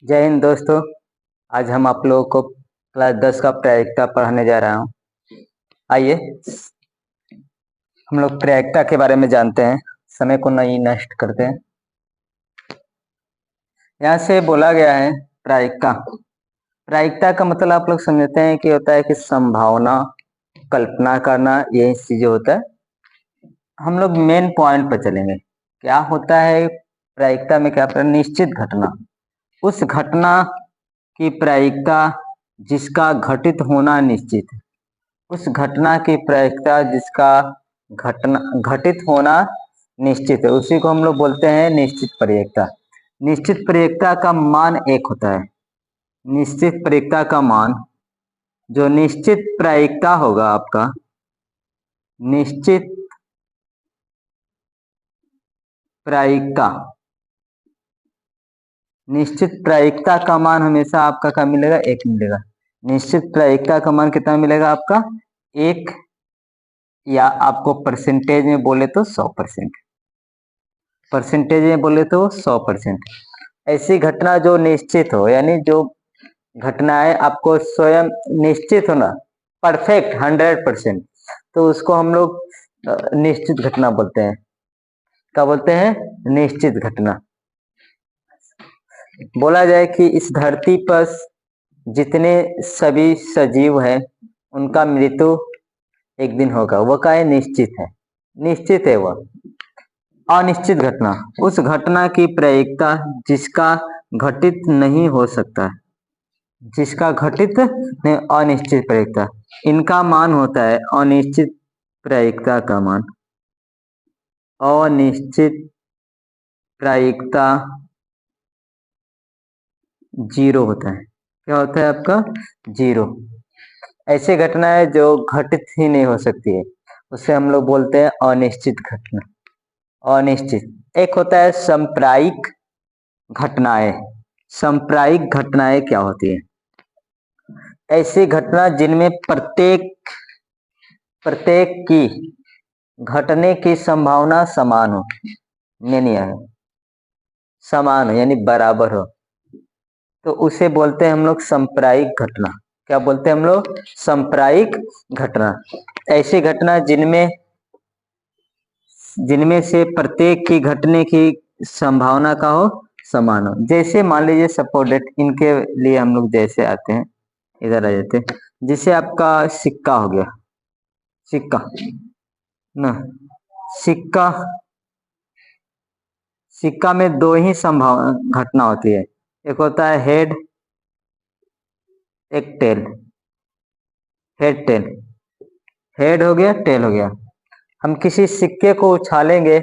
जय हिंद दोस्तों। आज हम आप लोगों को क्लास 10 का प्रायिकता पढ़ाने जा रहा हूँ। आइए हम लोग प्रायिकता के बारे में जानते हैं। समय को नहीं नष्ट करते हैं। यहाँ से बोला गया है प्रायिकता। प्रायिकता का मतलब आप लोग समझते हैं कि होता है कि संभावना, कल्पना करना, यही चीजें होता है। हम लोग मेन पॉइंट पर चलेंगे। क्या होता है प्रायिकता में? क्या निश्चित घटना, उस घटना की प्रायिकता जिसका घटित होना निश्चित है। उस घटना की प्रायिकता जिसका घटना घटित होना निश्चित है, उसी को हम लोग बोलते हैं निश्चित प्रायिकता। निश्चित प्रायिकता का मान एक होता है। निश्चित प्रायिकता का मान, जो निश्चित प्रायिकता होगा आपका, निश्चित प्रायिकता, निश्चित प्रायिकता का मान हमेशा आपका क्या मिलेगा? एक मिलेगा। निश्चित प्रायिकता का मान कितना मिलेगा आपका? एक, या आपको परसेंटेज में बोले तो 100%। परसेंटेज में बोले तो 100%। ऐसी घटना जो निश्चित हो, यानी जो घटनाएं आपको स्वयं निश्चित होना, परफेक्ट 100%, तो उसको हम लोग निश्चित घटना बोलते हैं। क्या बोलते हैं? निश्चित घटना। बोला जाए कि इस धरती पर जितने सभी सजीव हैं उनका मृत्यु एक दिन होगा। वो क्या है? निश्चित है। निश्चित है वह। अनिश्चित घटना, उस घटना की प्रायिकता जिसका घटित नहीं हो सकता है, जिसका घटित नहीं, अनिश्चित प्रायिकता। इनका मान होता है अनिश्चित प्रायिकता का मान। अनिश्चित प्रायिकता 0 होता है। क्या होता है आपका? 0। ऐसी घटनाएं जो घटित ही नहीं हो सकती है, उसे हम लोग बोलते हैं अनिश्चित घटना। अनिश्चित। एक होता है सांप्रायिक घटनाएं। सांप्रायिक घटनाएं क्या होती है? ऐसी घटना जिनमें प्रत्येक की घटने की संभावना समान हो। नहीं है, समान हो यानी बराबर हो, तो उसे बोलते हैं हम लोग सांप्रायिक घटना। क्या बोलते हैं हम लोग? सांप्रायिक घटना। ऐसी घटना जिनमें से प्रत्येक की घटने की संभावना का हो, समान हो। जैसे मान लीजिए सपोर्टेड, इनके लिए हम लोग जैसे आते हैं, इधर आ जाते हैं। जैसे आपका सिक्का हो गया, सिक्का ना, सिक्का, सिक्का में दो ही संभावना घटना होती है। एक होता है हेड, एक टेल। हेड टेल, हेड हो गया, टेल हो गया। हम किसी सिक्के को उछालेंगे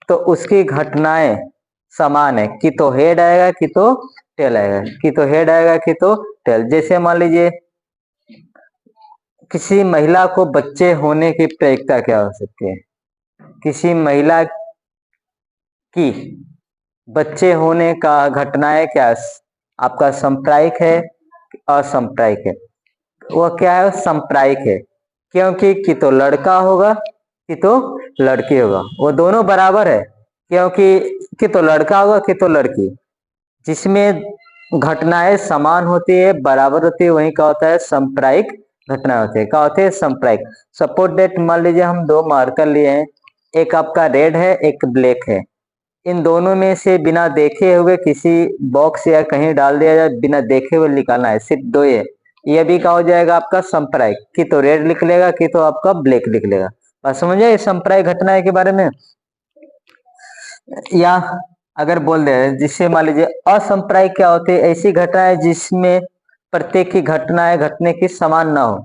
तो उसकी घटनाएं समान है, कि तो हेड आएगा कि तो टेल आएगा, कि तो हेड आएगा कि तो टेल। जैसे मान लीजिए किसी महिला को बच्चे होने की प्रायिकता क्या हो सकती है? किसी महिला की बच्चे होने का घटनाएं क्या आपका सांप्रायिक है, असंप्रायिक है? वो क्या है? सांप्रायिक है। क्योंकि कि तो लड़का होगा कि तो लड़की होगा, वो दोनों बराबर है। क्योंकि कि तो लड़का होगा कि तो लड़की, जिसमें घटनाएं समान होती है, बराबर होती है, वही क्या होता है? सांप्रायिक घटना होती है। क्या होते हैं? सांप्रायिक। सपोज डेट, मान लीजिए हम दो मार्कर लिए हैं, एक आपका रेड है, एक ब्लैक है। इन दोनों में से बिना देखे हुए किसी बॉक्स या कहीं डाल दिया जाए, बिना देखे हुए निकालना है, सिर्फ दो। ये भी क्या हो जाएगा आपका? सांप्रायिक। कि तो रेड लिख लेगा कि तो आपका ब्लैक लिख लेगा। बस समझे इस सांप्रायिक घटनाएं के बारे में। या अगर बोल दे जिससे मान लीजिए असंप्रायिक क्या होती है? ऐसी घटनाएं जिसमें प्रत्येक की घटनाएं घटने की समान ना हो,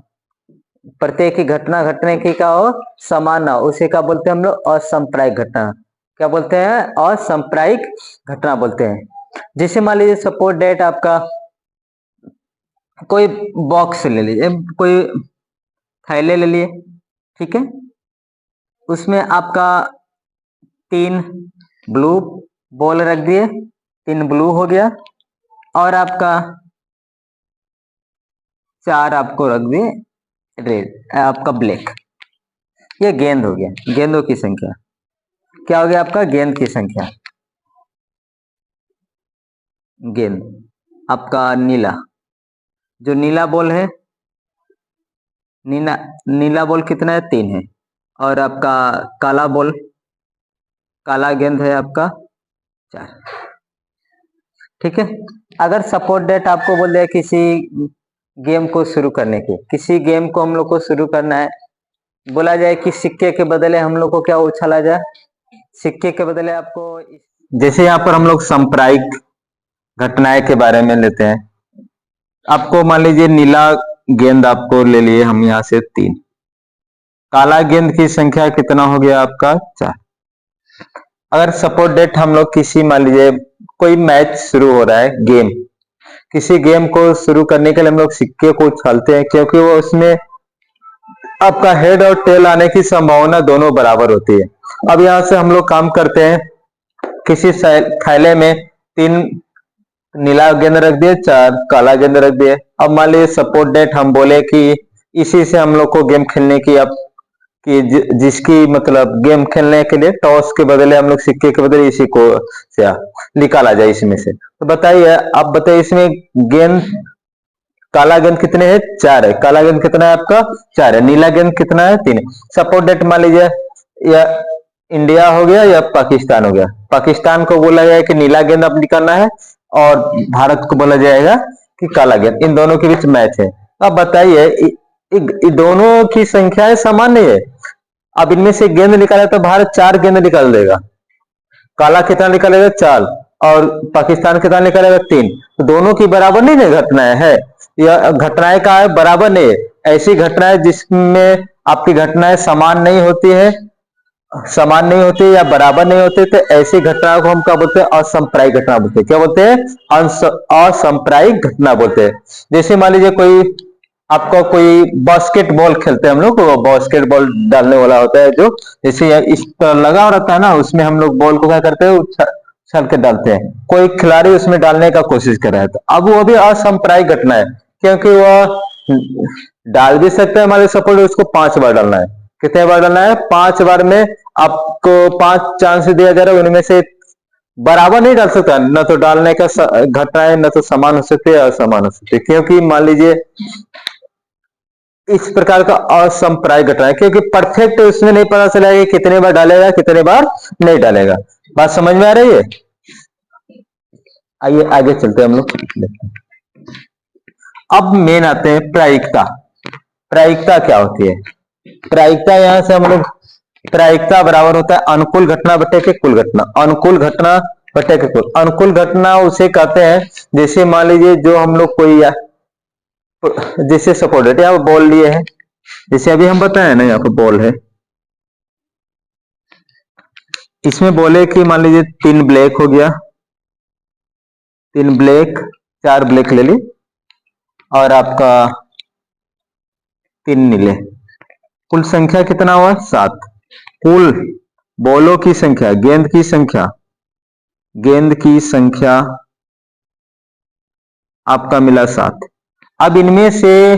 प्रत्येक की घटना घटने की क्या हो? समान ना हो, उसे क्या बोलते हैं हम लोग? असंप्रायिक घटना। क्या बोलते हैं? असंप्रायिक घटना बोलते हैं। जैसे मान लीजिए सपोज डेट आपका कोई बॉक्स ले लीजिए, कोई थैले ले लिए, ठीक है। उसमें आपका 3 ब्लू बॉल रख दिए, 3 ब्लू हो गया, और आपका 4 आपको रख दिए रेड, आपका ब्लैक। ये गेंद हो गया, गेंदों की संख्या। क्या हो गया आपका? गेंद की संख्या, गेंद। आपका नीला, जो नीला बॉल है, नीला बॉल कितना है? 3 है। और आपका काला बॉल, काला गेंद है आपका 4। ठीक है। अगर सपोर्ट डेट आपको बोल दिया किसी गेम को शुरू करने की, किसी गेम को हम लोग को शुरू करना है, बोला जाए कि सिक्के के बदले हम लोग को क्या उछाला जाए, सिक्के के बदले आपको, जैसे यहाँ पर हम लोग सांप्रदायिक घटनाएं के बारे में लेते हैं। आपको मान लीजिए नीला गेंद आपको ले लिए हम यहाँ से 3, काला गेंद की संख्या कितना हो गया आपका 4। अगर सपोर्ट डेट हम लोग किसी, मान लीजिए कोई मैच शुरू हो रहा है, गेम, किसी गेम को शुरू करने के लिए हम लोग सिक्के को उछालते हैं, क्योंकि वो उसमें आपका हेड और टेल आने की संभावना दोनों बराबर होती है। अब यहाँ से हम लोग काम करते हैं, किसी थैले में 3 नीला गेंद रख दिए, 4 काला गेंद रख दिए। अब मान लीजिए सपोर्ट डेट हम बोले कि इसी से हम लोग को गेम खेलने की, अब कि जिसकी मतलब गेम खेलने के लिए टॉस के बदले हम लोग सिक्के के बदले इसी को से निकाला जाए इसमें से। तो बताइए, आप बताइए इसमें गेंद, काला गेंद कितने हैं? 4 है। काला गेंद कितना है आपका? 4 है। नीला गेंद कितना है? 3 है। सपोर्ट डेट मान लीजिए या इंडिया हो गया या पाकिस्तान हो गया। पाकिस्तान को बोला जाए कि नीला गेंद अब निकालना है, और भारत को बोला जाएगा कि काला गेंद। इन दोनों के बीच मैच है। अब बताइए, दोनों की संख्याएं समान नहीं है। अब इनमें से गेंद निकाले तो भारत 4 गेंद निकाल देगा, काला कितना निकालेगा? 4, और पाकिस्तान कितना निकालेगा? 3। तो दोनों की बराबर नहीं घटनाएं है, यह घटनाएं का बराबर नहीं है। ऐसी घटनाएं जिसमें आपकी घटनाएं समान नहीं होती या बराबर नहीं होते, तो ऐसी घटना को हम क्या बोलते हैं? असांप्रदायिक घटना बोलते हैं। क्या बोलते हैं? असांप्रदायिक घटना बोलते हैं। जैसे मान लीजिए आपको कोई बास्केटबॉल खेलते हैं हम लोग, वो बास्केटबॉल डालने वाला होता है, जो जैसे इस पर लगा रहता है ना, उसमें हम लोग बॉल को क्या करते हैं? उछल के डालते हैं। कोई खिलाड़ी उसमें डालने का कोशिश कर रहा है, तो अब वो भी असांप्रदायिक घटना है, क्योंकि वो डाल भी सकते हैं। हमारे सपोर्ट उसको 5 बार डालना है। कितने बार डालना है? 5 बार में आपको 5 चांस दिया जा रहा है, उनमें से बराबर नहीं डाल सकता, न तो डालने का घटनाएं न तो समान हो सकते या असमान हो सकते, क्योंकि मान लीजिए इस प्रकार का असांप्रदायिक घटना है, क्योंकि परफेक्ट उसमें नहीं पता चलेगा कितने बार डालेगा कितने बार नहीं डालेगा। बात समझ में आ रही है? आइए आगे चलते हैं हम लोग। अब मेन आते हैं प्रायिकता। प्रायिकता क्या होती है? प्रायिकता, यहां से हम लोग, प्रायिकता बराबर होता है अनुकूल घटना बटे के कुल घटना। अनुकूल घटना बटे के कुल। अनुकूल घटना उसे कहते हैं, जैसे मान लीजिए जो हम लोग कोई, जैसे सपोर्ट डेट यहाँ बॉल लिए हैं, जैसे अभी हम बताए ना, यहाँ पर बॉल है, इसमें बोले कि मान लीजिए 3 ब्लैक हो गया, 3 ब्लैक, 4 ब्लैक ले ली, और आपका 3 नीले। कुल संख्या कितना हुआ? 7। कुल बॉलों की संख्या, गेंद की संख्या आपका मिला 7। अब इनमें से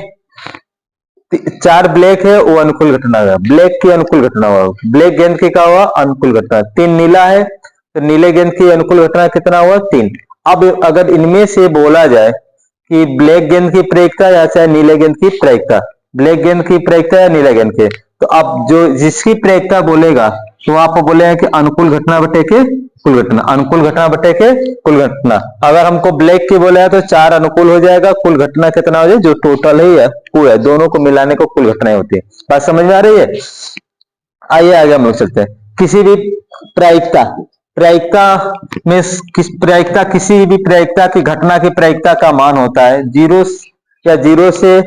4 ब्लैक है, वो अनुकूल घटना है, ब्लैक की अनुकूल घटना हुआ, ब्लैक गेंद की क्या हुआ? अनुकूल घटना। 3 नीला है, तो नीले गेंद की अनुकूल घटना कितना हुआ? 3। अब अगर इनमें से बोला जाए कि ब्लैक गेंद की प्रायिकता या चाहे नीले गेंद की प्रायिकता, ब्लैक गेंद की प्रायिकता या नीले गेंद की, तो अब जो जिसकी प्रायिकता बोलेगा, तो आप बोलेगा कि अनुकूल घटना बटे के कुल घटना, अनुकूल घटना बटे के कुल घटना। अगर हमको ब्लैक की बोलेगा तो 4 अनुकूल हो जाएगा, कुल घटना कितना हो जाएगा? जो टोटल है पूरा, दोनों को मिलाने को कुल घटनाएं होती है। बात समझ में आ रही है? आइए आगे हम लोग चलते हैं। किसी भी प्रायिकता, प्रायिकता में किसी भी प्रायिकता की घटना की प्रायिकता का मान होता है 0 या 0 से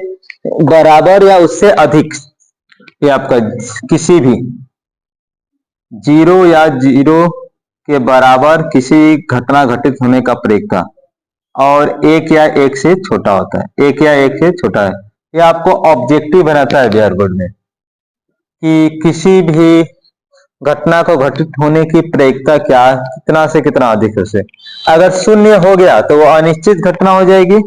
बराबर या उससे अधिक। ये आपका किसी भी 0 या 0 के बराबर किसी घटना घटित होने का प्रायिकता, और 1 या 1 से छोटा होता है, 1 या 1 से छोटा है। ये आपको ऑब्जेक्टिव बनाता है बिहार बोर्ड में, कि किसी भी घटना को घटित होने की प्रायिकता क्या, कितना से कितना अधिक है उसे। अगर 0 हो गया तो वो अनिश्चित घटना हो जाएगी,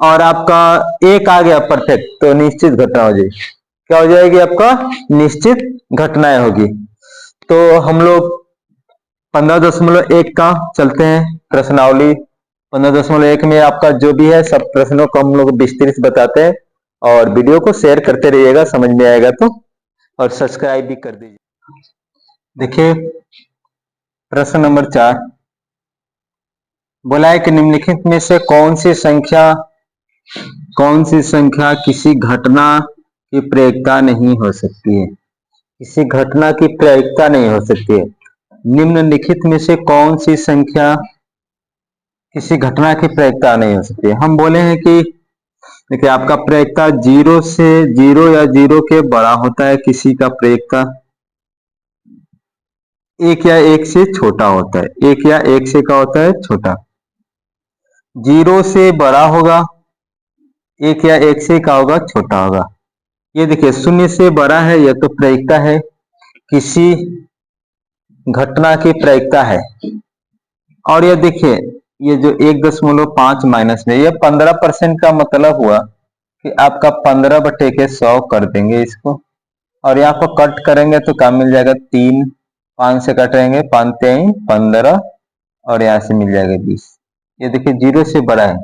और आपका 1 आ गया परफेक्ट तो निश्चित घटना हो जाएगी। क्या हो जाएगी? आपका निश्चित घटनाएं होगी। तो हम लोग 15.1 का चलते हैं प्रश्नावली 15.1 में आपका जो भी है सब प्रश्नों को हम लोग विस्तृत बताते हैं, और वीडियो को शेयर करते रहिएगा, समझ में आएगा तो, और सब्सक्राइब भी कर दीजिए। देखिए प्रश्न नंबर 4 बोला है कि निम्नलिखित में से कौन सी संख्या किसी घटना की प्रायिकता नहीं हो सकती है। किसी घटना की प्रायिकता नहीं हो सकती है। निम्नलिखित में से कौन सी संख्या किसी घटना की प्रायिकता नहीं हो सकती है। हम बोले हैं कि देखिए आपका प्रायिकता 0 से 0 या 0 के बड़ा होता है, किसी का प्रायिकता 1 या 1 से छोटा होता है। 1 या 1 से क्या होता है, छोटा। 0 से बड़ा होगा, 1 या 1 से क्या होगा, छोटा होगा। ये देखिए 0 से बड़ा है, यह तो प्रायिकता है, किसी घटना की प्रायिकता है। और ये देखिए ये जो 1.5 माइनस में, ये 15% का मतलब हुआ कि आपका 15/100 कर देंगे इसको, और यहाँ पर कट करेंगे तो क्या मिल जाएगा, 3, 5 से कटेंगे, 5 3 15, और यहाँ से मिल जाएगा 20। ये देखिए 0 से बड़ा है,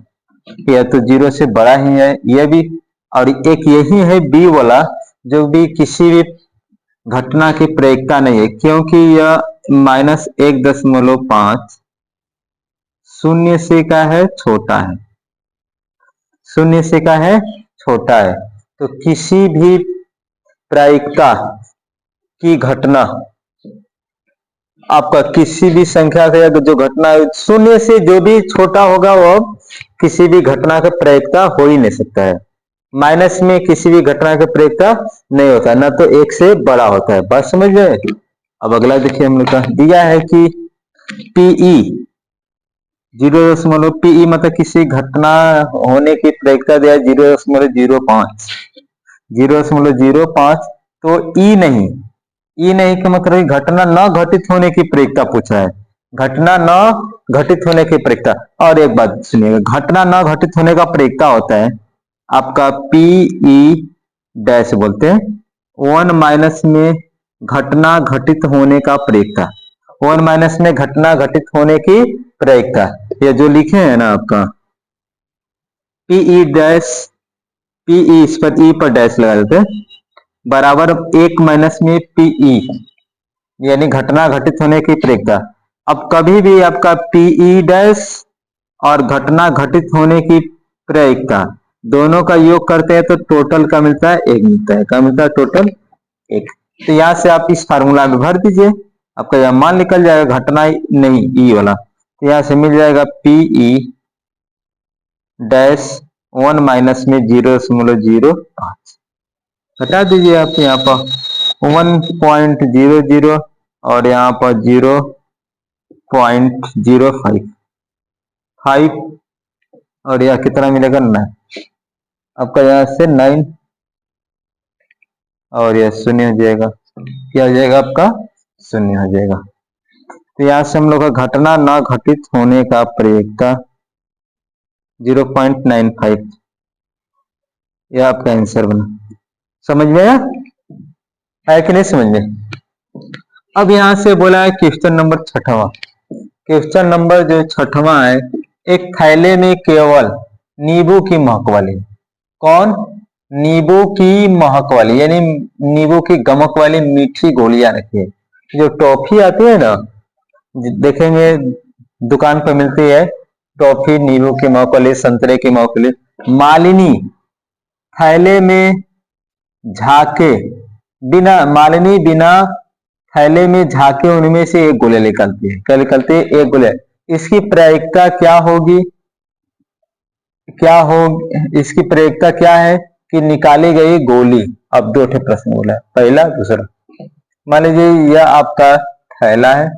यह तो 0 से बड़ा ही है ये भी। और एक यही है बी वाला, जो भी किसी भी घटना की प्रायिकता नहीं है, क्योंकि यह -1.5 शून्य से का है, छोटा है। शून्य से का है, छोटा है। तो किसी भी प्रायिकता की घटना, आपका किसी भी संख्या का जो घटना है, शून्य से जो भी छोटा होगा वो किसी भी घटना का प्रायिकता हो ही नहीं सकता है। माइनस में किसी भी घटना का प्रायिकता नहीं होता है, ना तो 1 से बड़ा होता है। बात समझ गए। अब अगला देखिए हम लोग का दिया है कि पीई 0. पीई मतलब किसी घटना होने की प्रायिकता दिया 0.05 0.05। तो ई नहीं का मतलब घटना न घटित होने की प्रायिकता पूछा है, घटना न घटित होने की प्रायिकता। और एक बात सुनिएगा, घटना न घटित होने का प्रायिकता होता है आपका पीई डैश बोलते हैं 1 माइनस में घटना घटित होने का प्रायिकता। 1 माइनस में घटना घटित होने की प्रायिकता, ये जो लिखे हैं ना आपका पीई डैश, पीई इस पर ई पर डैश लगा देते हैं, बराबर 1 माइनस में पीई, यानी घटना घटित होने की प्रायिकता। अब कभी भी आपका पीई डैश और घटना घटित होने की प्रायिकता दोनों का योग करते हैं तो टोटल का मिलता है 1 मिलता है। क्या मिलता है, टोटल 1। तो यहां से आप इस फार्मूला में भर दीजिए, आपका यह मान निकल जाएगा, घटना नहीं ई वाला। तो यहां से मिल जाएगा पीई डैश 1 माइनस में 0.05, हटा दीजिए आप यहाँ पर 1.00 और यहाँ पर 0.055, और यह कितना मिलेगा 9। आपका यहाँ से 9 और यह 0 हो जाएगा। क्या हो जाएगा आपका, 0 हो जाएगा। तो यहाँ से हम लोग का घटना न घटित होने का प्रायिकता 0.95, यह आपका आंसर बना। समझ में आया है कि नहीं समझ में। अब यहां से बोला है क्वेश्चन नंबर 6वां। क्वेश्चन नंबर जो 6वां है, एक थैले में केवल नींबू की महक वाली, कौन, नींबू की महक वाली यानी नींबू की गमक वाली मीठी गोलियां रखी है। जो टॉफी आती है ना, देखेंगे दुकान पर मिलती है टॉफी, नींबू की महक वाली, संतरे की महक वाली। मालिनी थैले में झाके मालिनी बिना थैले में झाके उनमें से एक गोली निकलती है। क्या निकलती है, एक गोली। इसकी प्रायिकता क्या होगी, इसकी प्रायिकता क्या है कि निकाली गई गोली। अब 2 प्रश्न बोला है, पहला दूसरा। मान लीजिए यह आपका थैला है,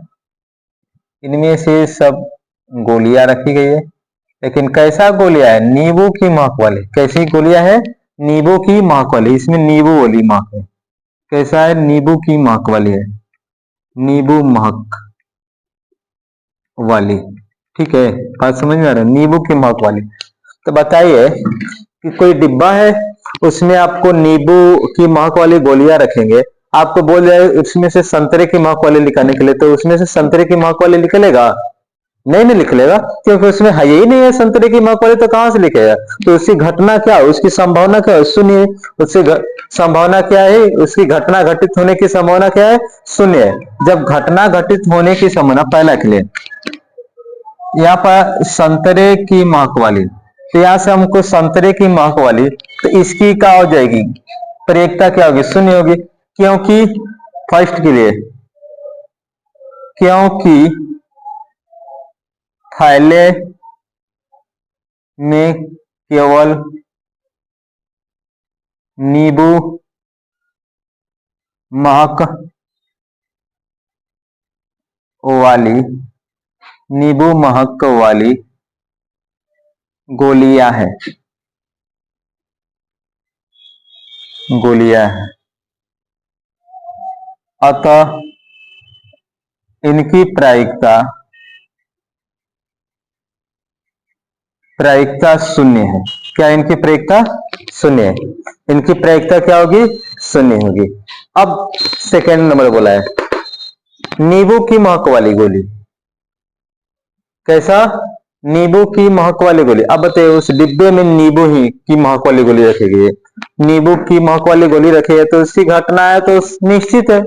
इनमें से सब गोलियां रखी गई है, लेकिन कैसा गोलियां है, नींबू की महक वाली। कैसी गोलियां है, नींबू की महक वाली, इसमें नींबू वाली महक है। कैसा है, नींबू की महक वाली है, नींबू महक वाली। ठीक है, बात समझ में आ रहा है, नींबू की महक वाली। तो बताइए कि कोई डिब्बा है, उसमें आपको नींबू की महक वाली गोलियां रखेंगे, आपको बोल जाए उसमें से संतरे की महक वाली निकालने के लिए, तो उसमें से संतरे की महक वाली निकलेगा नहीं नहीं लिख लेगा, क्योंकि उसमें है ही नहीं है संतरे की महक वाली, तो कहां से लिखेगा। तो उसकी घटना क्या है, उसकी संभावना क्या है, शून्य है। उसकी संभावना क्या है, उसकी घटना घटित होने की संभावना क्या है, शून्य है। जब घटना घटित होने की संभावना, पहला के लिए यहाँ पर संतरे की महक वाली, तो यहां से हमको संतरे की महक वाली, तो इसकी क्या हो जाएगी, प्रयोक्ता क्या होगी, शून्य होगी। क्योंकि फर्स्ट के लिए, क्योंकि थैले में केवल नींबू महक वाली, नींबू महक वाली गोलियां है, गोलियां है। अतः इनकी प्रायिकता, प्रायिकता शून्य है। क्या इनकी प्रायिकता शून्य है, इनकी प्रायिकता क्या होगी, शून्य होगी। अब सेकेंड नंबर बोला है नींबू की महक वाली गोली, कैसा, नींबू की महक वाली गोली। अब बताइए उस डिब्बे में नींबू ही की महक वाली गोली रखी गई है, नींबू की महक वाली गोली रखी है, तो उसकी घटना है तो निश्चित है,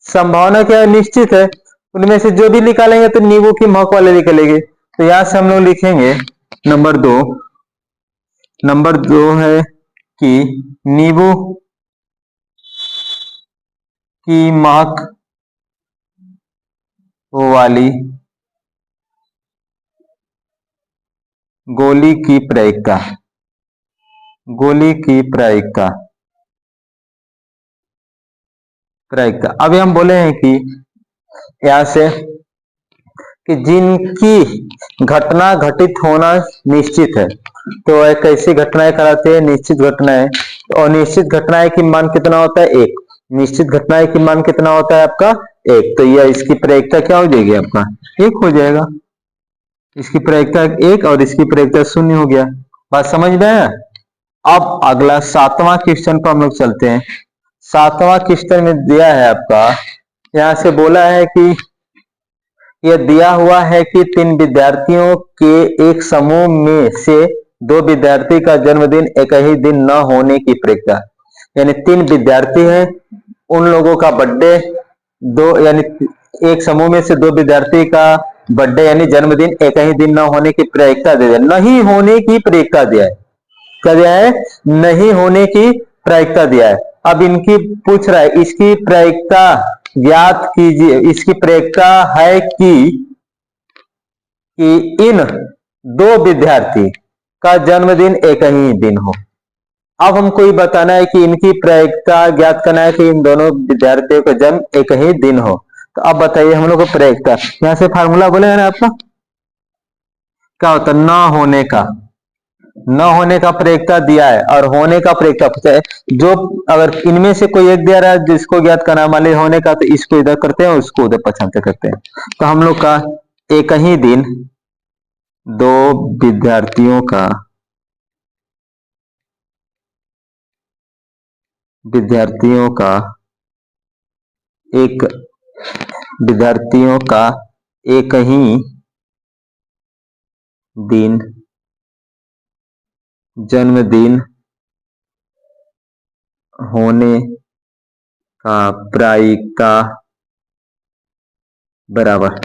संभावना क्या है, निश्चित है। उनमें से जो भी निकालेंगे तो नींबू की महक वाले निकलेंगे। तो यहां से हम लोग लिखेंगे नंबर दो, नंबर दो है कि नींबू की महक वाली गोली की प्रायिकता, गोली की प्रायिकता, प्रायिकता। अभी हम बोले हैं कि यहां से कि जिनकी घटना घटित होना निश्चित है, तो वह कैसी घटनाएं कराते हैं, निश्चित घटनाएं। और निश्चित घटनाएं की मान कितना होता है, एक। निश्चित घटनाएं की मान कितना होता है आपका, एक। तो यह इसकी प्रायिकता क्या हो जाएगी आपका, एक हो जाएगा। इसकी प्रायिकता एक और इसकी प्रायिकता शून्य हो गया। बात समझ में आया। अब अगला सातवां क्वेश्चन पर हम लोग चलते हैं। सातवां क्वेश्चन में दिया है आपका, यहां से बोला है कि यह दिया हुआ है कि तीन विद्यार्थियों के एक समूह में से दो विद्यार्थी का जन्मदिन एक ही दिन न होने की प्रायिकता, यानी तीन विद्यार्थी हैं, उन लोगों का बर्थडे दो, यानी एक समूह में से दो विद्यार्थी का बर्थडे यानी जन्मदिन एक ही दिन न होने की प्रायिकता दे दिया, नहीं होने की प्रायिकता दिया है। क्या दिया है, नहीं होने की प्रायिकता दिया है। अब इनकी पूछ रहा है इसकी प्रायिकता ज्ञात कीजिए। इसकी प्रायिकता है कि इन दो विद्यार्थी का जन्मदिन एक ही दिन हो। अब हमको ये बताना है कि इनकी प्रायिकता ज्ञात करना है कि इन दोनों विद्यार्थियों का जन्म एक ही दिन हो। तो अब बताइए हम लोग को प्रायिकता, यहां से फार्मूला बोले ना आपका, क्या होता है, न होने का, न होने का प्रायिकता दिया है और होने का प्रायिकता पूछा है। जो अगर इनमें से कोई एक दिया रहा है जिसको ज्ञात करना, मान लीजिए होने का, तो इसको इधर करते हैं उसको उधर पछाते करते हैं। तो हम लोग का एक ही दिन दो विद्यार्थियों का, विद्यार्थियों का एक, विद्यार्थियों का एक ही दिन जन्मदिन होने का प्रायिकता बराबर,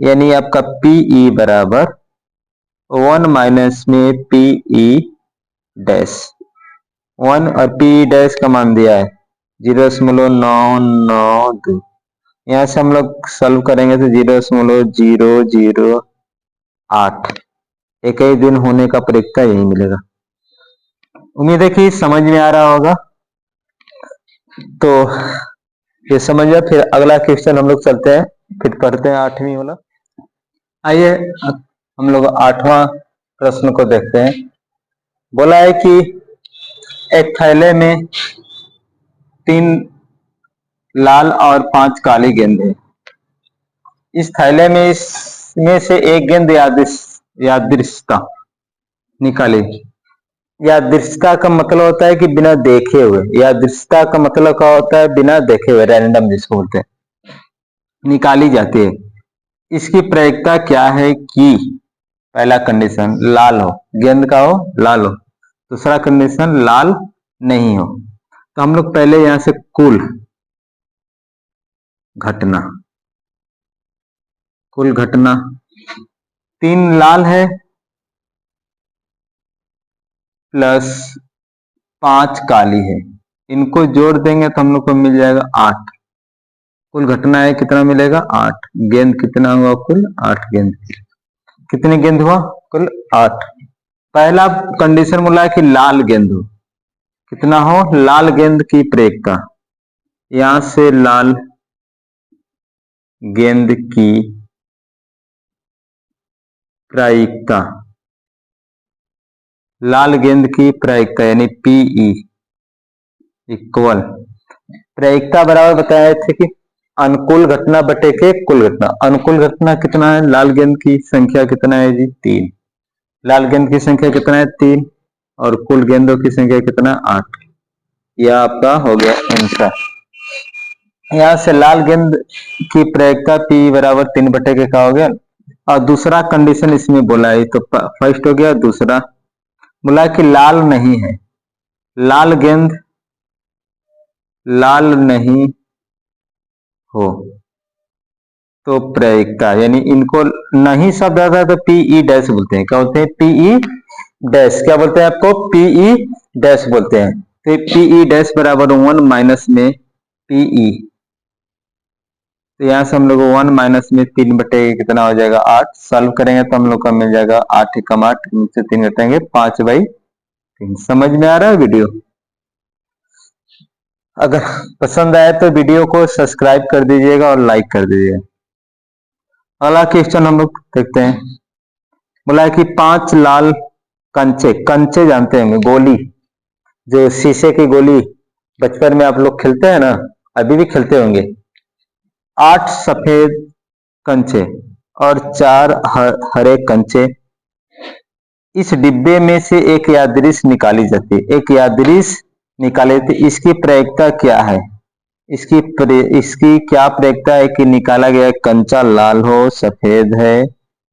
यानी आपका पीई बराबर 1 माइनस में पीई डैश 1 और पीई डैश का मान दिया है 0.992। यहां से हम लोग सॉल्व करेंगे तो 0.008, एक ही दिन होने का प्रायिकता यही मिलेगा। उम्मीद है कि समझ में आ रहा होगा। तो ये समझ गया। फिर अगला क्वेश्चन हम लोग चलते हैं, फिर पढ़ते हैं 8वीं वाला। आइए हम लोग 8वां प्रश्न को देखते हैं। बोला है कि एक थैले में 3 लाल और 5 काली गेंद है। इस थैले में इसमें से एक गेंद यादृच्छिकता निकाली। यादृच्छिकता का मतलब होता है कि बिना देखे हुए, यादृच्छिकता का मतलब क्या होता है, बिना देखे हुए, रैंडम जिसको बोलते हैं, निकाली जाती है। इसकी प्रायिकता क्या है कि पहला कंडीशन लाल हो, गेंद का हो, लाल हो। दूसरा कंडीशन लाल नहीं हो। तो हम लोग पहले यहां से कुल घटना, कुल घटना 3 लाल है प्लस 5 काली है, इनको जोड़ देंगे तो हम लोग को मिल जाएगा 8। कुल घटना है कितना मिलेगा 8। गेंद कितना हुआ कुल 8 गेंद। कितनी गेंद हुआ कुल 8। पहला कंडीशन बोला है कि लाल गेंद हो, कितना हो लाल गेंद की प्रायिकता। यहां से लाल गेंद की प्रायिकता, लाल गेंद की प्रायिकता यानी पीई इक्वल, प्रायिकता बराबर बताए थे कि अनुकूल घटना बटे के कुल घटना। अनुकूल घटना कितना है, लाल गेंद की संख्या कितना है जी 3। लाल गेंद की संख्या कितना है 3 और कुल गेंदों की संख्या कितना 8। यह आपका हो गया आंसर। यहां से लाल गेंद की प्रायिकता पी बराबर 3 बटे के का हो गया। और दूसरा कंडीशन इसमें बोला है, तो फर्स्ट हो गया। दूसरा बोला कि लाल नहीं है, लाल गेंद लाल नहीं हो तो प्रायिकता, यानी इनको नहीं शब्द आता है तो पीई डैश बोलते हैं। क्या बोलते हैं पीई डैश, क्या बोलते हैं आपको पीई डैश बोलते हैं। तो पीई डैश बराबर 1 माइनस में पीई, तो यहां से हम लोग 1 माइनस में 3 बटे कितना हो जाएगा 8। सॉल्व करेंगे तो हम लोग का मिल जाएगा 8 एकम 8, नीचे 3 घटाएंगे 5/3। समझ में आ रहा है वीडियो? अगर पसंद आए तो वीडियो को सब्सक्राइब कर दीजिएगा और लाइक कर दीजिएगा। अगला क्वेश्चन हम लोग देखते हैं। बोला है कि 5 लाल कंचे, कंचे जानते होंगे गोली, जो शीशे की गोली बचपन में आप लोग खेलते हैं ना, अभी भी खेलते होंगे। 8 सफेद कंचे और 4 हरे कंचे इस डिब्बे में से एक यादृश निकाली जाती है, एक यादृश निकाले थे। इसकी प्रायिकता क्या है, इसकी क्या प्रायिकता है कि निकाला गया कंचा लाल हो, सफेद है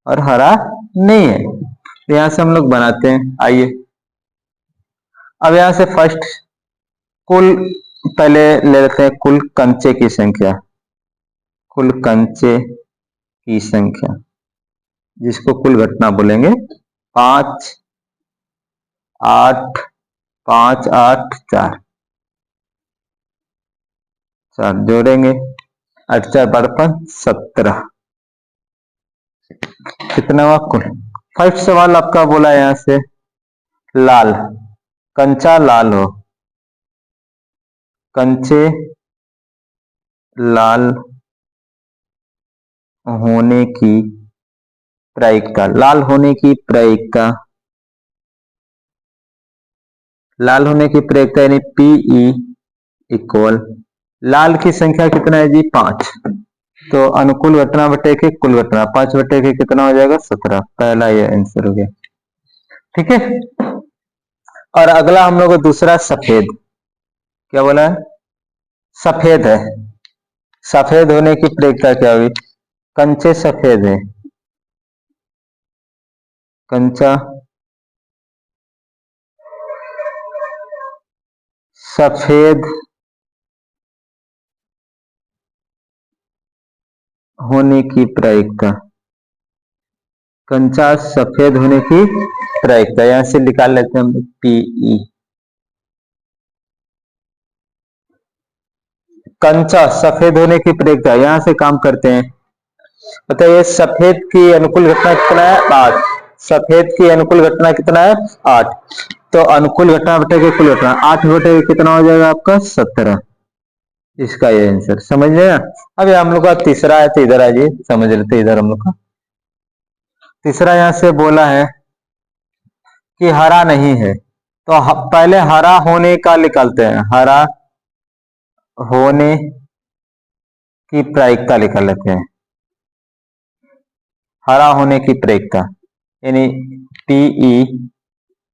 और हरा नहीं है। तो यहां से हम लोग बनाते हैं, आइए। अब यहां से फर्स्ट कुल पहले ले लेते हैं, कुल कंचे की संख्या, कुल कंचे की संख्या जिसको कुल घटना बोलेंगे। 5 8 5 8 4 4 जोड़ेंगे 8 4 12 17। कितना हुआ कुल। फर्स्ट सवाल आपका बोला यहां से लाल, कंचा लाल हो, कंचे लाल होने की प्रायिकता, लाल होने की प्रायिकता, लाल होने की प्रायिकता यानी पीई इक्वल लाल की संख्या कितना है जी 5। तो अनुकूल घटना बटे के कुल घटना, 5 बटे के कितना हो जाएगा 17। पहला ये आंसर हो गया, ठीक है। और अगला हम लोग को दूसरा सफेद, क्या बोला है सफेद है, सफेद होने की प्रायिकता क्या हुई, कंचे सफेद है, कंचा सफेद होने की प्रायिकता, कंचा सफेद होने की प्रायिकता यहां से निकाल लेते हैं हम पीई। कंचा सफेद होने की प्रायिकता, यहां से काम करते हैं। बताइए सफेद की अनुकूल घटना कितना है 8, सफेद की अनुकूल घटना कितना है 8। तो अनुकूल घटना बटे के कुल घटना 8 बटे कितना हो जाएगा आपका 17। इसका ये आंसर समझ लिया। अब हम लोग का तीसरा है, तो इधर आ जाइए समझ लेते इधर हम लोग का तीसरा। यहां से बोला है कि हरा नहीं है, तो पहले हरा होने का निकालते हैं, हरा होने की प्रायिकता निकाल लेते हैं। हरा होने की प्रायिकता यानी पीई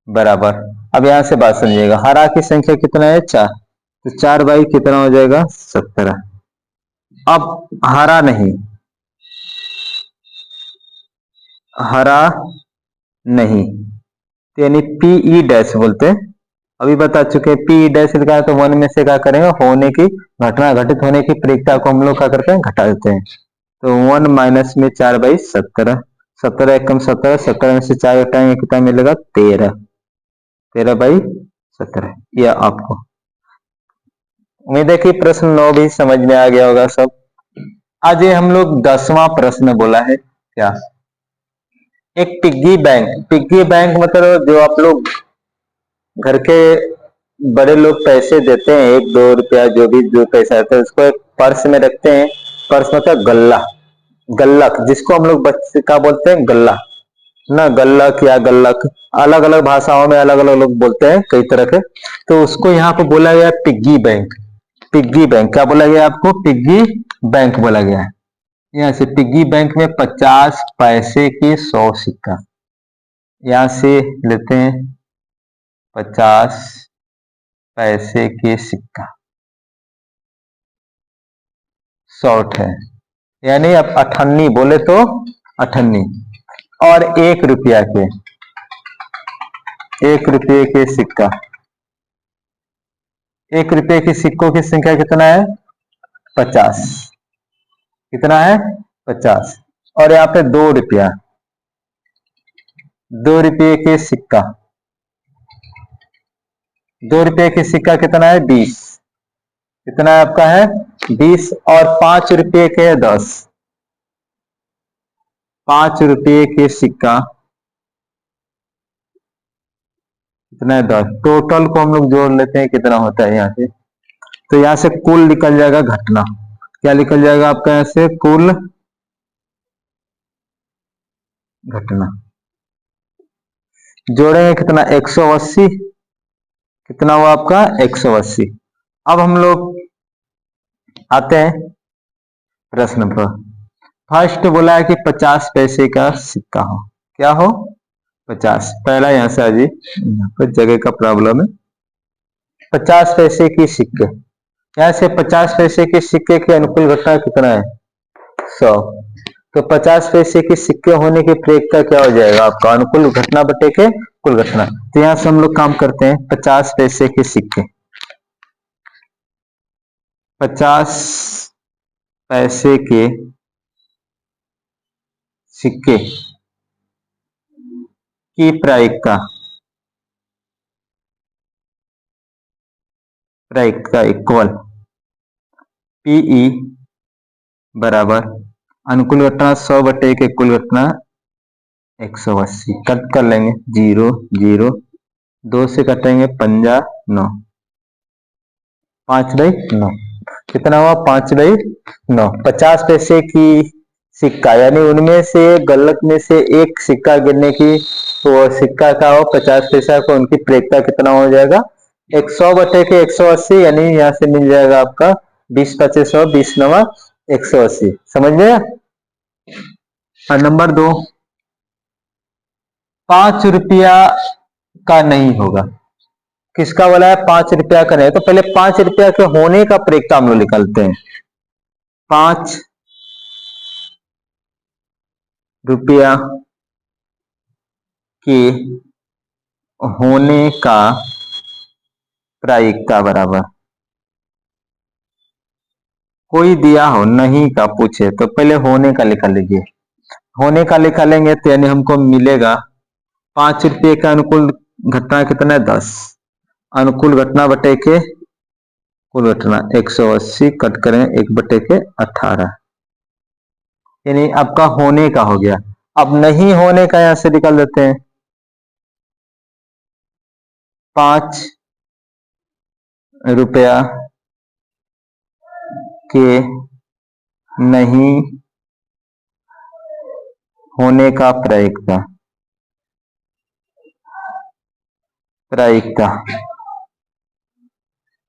बराबर, अब यहां से बात समझिएगा, हरा की संख्या कितना है 4, तो 4 बाई कितना हो जाएगा 17। अब हरा नहीं, हरा नहीं, यानी पीई डैश बोलते हैं। अभी बता चुके हैं पीई डैश लिखा है तो वन में से क्या करेंगे, होने की घटना घटित होने की प्रक्रिया को हम लोग क्या करते हैं, घटा देते हैं। तो 1 माइनस में 4/17, 17 एकम 17, 17 में से 4 घटाएंगे कितना मिलेगा, 13, 13/17। यह आपको उम्मीद है कि प्रश्न 9 भी समझ में आ गया होगा सब। आज ये हम लोग 10वां प्रश्न बोला है क्या, एक पिग्गी बैंक। पिग्गी बैंक मतलब जो आप लोग घर के बड़े लोग पैसे देते हैं, 1-2 रुपया जो भी जो पैसा आता है उसको एक पर्स में रखते हैं। पर्स मतलब गल्ला, गल्लक जिसको हम लोग बच्चे का बोलते हैं गल्ला ना, गल्लक या गल्लक अलग अलग भाषाओं में अलग अलग लोग बोलते हैं कई तरह के। तो उसको यहाँ पे बोला गया पिग्गी बैंक। पिग्गी बैंक क्या बोला गया आपको, पिग्गी बैंक बोला गया है। यहाँ से पिग्गी बैंक में 50 पैसे के 100 सिक्का, यहाँ से लेते हैं 50 पैसे के सिक्का, शॉर्ट है, यानी अब अठन्नी बोले तो अठन्नी। और 1 रुपया के, 1 रुपये के सिक्का, 1 रुपये के सिक्कों की संख्या कितना है, 50, कितना है 50। और यहाँ पे 2 रुपया, 2 रुपये के सिक्का, 2 रुपये के सिक्का कितना है 20, कितना है आपका है 20। और 5 रुपये के 10, 5 रुपये के सिक्का कितना है 10। टोटल को हम लोग जोड़ लेते हैं कितना होता है यहाँ से, तो यहाँ से कुल निकल जाएगा घटना, क्या निकल जाएगा आपका यहाँ से, कुल घटना। जोड़ेंगे कितना 180, कितना हुआ आपका 180। अब हम लोग आते हैं प्रश्न पर। फर्स्ट बोला है कि 50 पैसे का सिक्का हो, क्या हो 50। पहला यहाँ से आज यहाँ पर जगह का प्रॉब्लम है। 50 पैसे की सिक्के, यहाँ से 50 पैसे के सिक्के की अनुकूल घटना कितना है 100। तो 50 पैसे के सिक्के होने की प्रक्रिया क्या हो जाएगा आपका, अनुकूल घटना बटे के कुल घटना। तो यहाँ से हम लोग काम करते हैं 50 पैसे के सिक्के, 50 पैसे के सिक्के की प्रायिकता, प्रायिकता इक्वल पीई बराबर अनुकूल घटना 100 बटे के कुल घटना 180। कट कर लेंगे 0 0, 2 से कटेंगे 5 9, 5/9 कितना हुआ 5/9। 50 पैसे की सिक्का यानी उनमें से गलत में से एक सिक्का गिरने की, तो सिक्का का हो 50 पैसा को उनकी प्रायिकता कितना हो जाएगा 100 बटे के 180, यानी यहाँ से मिल जाएगा आपका 20-5 100, 20-9 180। समझ में। और नंबर 2, 5 रुपया का नहीं होगा, किसका बोला है 5 रुपया का नहीं। तो पहले 5 रुपया के होने का प्रायिकता हम लोग निकालते हैं। 5 रुपया के होने का प्रायिकता बराबर, कोई दिया हो नहीं का पूछे तो पहले होने का लिखा लीजिए। होने का लिखा लेंगे तो यानी हमको मिलेगा 5 रुपये का अनुकूल घटना कितना है 10, अनुकूल घटना बटे के कुल घटना 180, कट करें 1 बटे के 18, यानी आपका होने का हो गया। अब नहीं होने का यहां से निकाल देते हैं। 5 रुपया के नहीं होने का प्रायिकता, प्रायिकता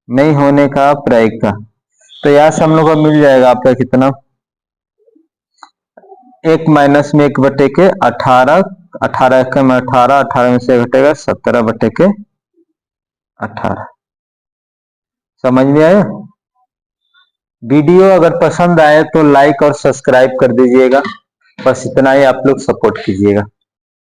नहीं होने का प्रायिकता, तो यहां से हम लोग को मिल जाएगा आपका कितना 1 माइनस में 1 बटे के 18, 18 1 में 18, 18 में से घटेगा 17 बटे के 18। समझ में आया। वीडियो अगर पसंद आए तो लाइक और सब्सक्राइब कर दीजिएगा। बस इतना ही आप लोग सपोर्ट कीजिएगा।